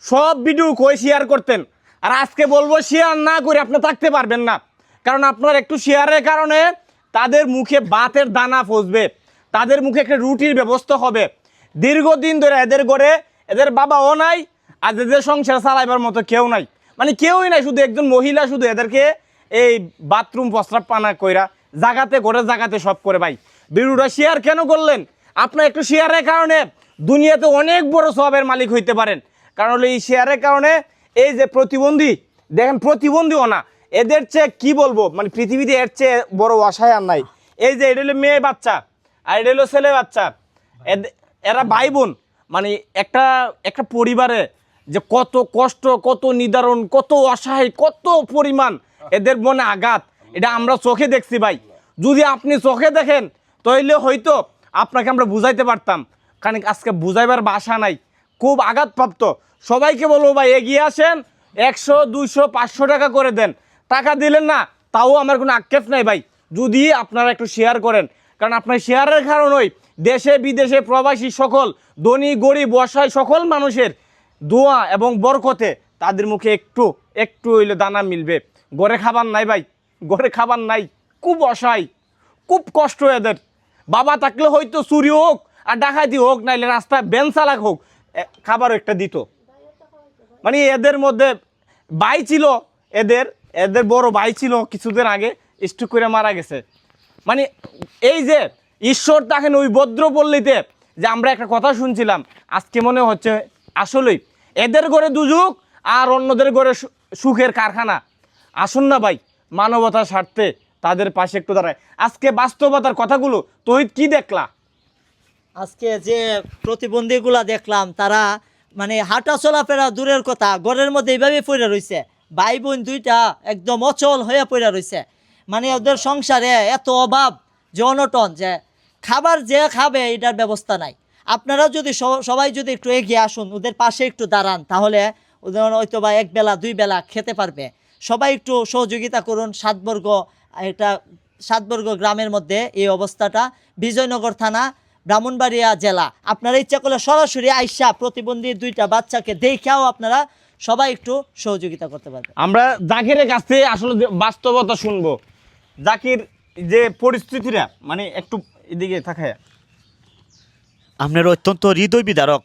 সব ভিডিও কই শেয়ার করতেন, আর আজকে বলবো শেয়ার না করে আপনি থাকতে পারবেন না। কারণ আপনার একটু শেয়ারের কারণে তাদের মুখে ভাতের দানা ফসবে, তাদের মুখে একটা রুটির ব্যবস্থা হবে। দীর্ঘদিন ধরে এদের ঘরে এদের বাবাও নাই, আর এদের সংসার চালাইবার মতো কেউ নাই, মানে কেউই নাই, শুধু একজন মহিলা শুধু এদেরকে এই বাথরুম প্রস্রাব পানা কইরা জাগাতে ঘরে জাগাতে সব করে। ভাই ভিডিওটা শেয়ার কেন করলেন? আপনার একটু শেয়ারের কারণে দুনিয়াতে অনেক বড় সবের মালিক হইতে পারেন। কারণ হলো এই শেয়ারের কারণে এই যে প্রতিবন্ধী, দেখেন প্রতিবন্ধীও না, এদের চেয়ে কি বলবো, মানে পৃথিবীতে এর চেয়ে বড় আশায় আর নাই। এই যে এটা হলো মেয়ে বাচ্চা আর এটা হলো ছেলে বাচ্চা, এরা ভাই বোন, মানে একটা একটা পরিবারে যে কত কষ্ট, কত নিদারুণ, কত অসহায়, কত পরিমাণ এদের মনে আঘাত, এটা আমরা চোখে দেখছি ভাই। যদি আপনি চোখে দেখেন তাহলে হয়তো আপনাকে আমরা বুঝাইতে পারতাম, কারণ আজকে বুঝাইবার ভাষা নাই, খুব আঘাতপ্রাপ্ত। সবাইকে বলবো ভাই এগিয়ে আসেন, 100, 200, 500 টাকা করে দেন। টাকা দিলেন না তাও আমার কোনো আক্ষেপ নাই ভাই, যদি আপনারা একটু শেয়ার করেন। কারণ আপনার শেয়ারের কারণেই দেশে বিদেশে প্রবাসী সকল ধনী গরিব অসহায় সকল মানুষের দোয়া এবং বরকতে তাদের মুখে একটু একটু হইলে দানা মিলবে। ঘরে খাবার নাই ভাই, ঘরে খাবার নাই, খুব অসহায়, খুব কষ্ট এদের। বাবা থাকলে হয়তো চুরি হোক আর ডাকাতি হোক, নাইলে রাস্তায় বেন চালাক হোক, খাবারও একটা দিত। মানে এদের মধ্যে ভাই ছিল, এদের এদের বড় ভাই ছিল, কিছুদিন আগে স্ট্রোক করে মারা গেছে। মানে এই যে ঈশ্বর তাকে ওই ভদ্রপল্লীতে যে আমরা একটা কথা শুনছিলাম, আজকে মনে হচ্ছে আসলেই এদের ঘরে দুযুগ আর অন্যদের ঘরে সুখের কারখানা। আসুন না ভাই, মানবতার স্বার্থে তাদের পাশে একটু দাঁড়ায়। আজকে বাস্তবতার কথাগুলো তহিদ কি দেখলা? আজকে যে প্রতিবন্ধীগুলা দেখলাম, তারা মানে হাঁটা চলাফেরা দূরের কথা, ঘরের মধ্যে এইভাবে পড়ে রয়েছে। ভাই বোন দুইটা একদম অচল হয়ে পড়ে রয়েছে। মানে ওদের সংসারে এত অভাব যে অনটন, যে খাবার যে খাবে এটার ব্যবস্থা নাই। আপনারা যদি সবাই যদি একটু এগিয়ে আসুন, ওদের পাশে একটু দাঁড়ান, তাহলে ওদের হয়তো বা এক বেলা দুই বেলা খেতে পারবে। সবাই একটু সহযোগিতা করুন। সাতবর্গ গ্রামের মধ্যে এই অবস্থাটা, বিজয়নগর থানা, ব্রাহ্মণবাড়িয়া জেলা। আপনারা ইচ্ছা করলে সরাসরি আইসা প্রতিবন্ধী দুইটা বাচ্চাকে দেখাও আপনারা সবাই একটু সহযোগিতা করতে পারবেন। আমরা জাকিরের কাছ থেকে আসলে বাস্তবতা শুনবো। জাকির যে পরিস্থিতিটা, মানে একটু এদিকে থাকায় আপনার অত্যন্ত হৃদয় বিদারক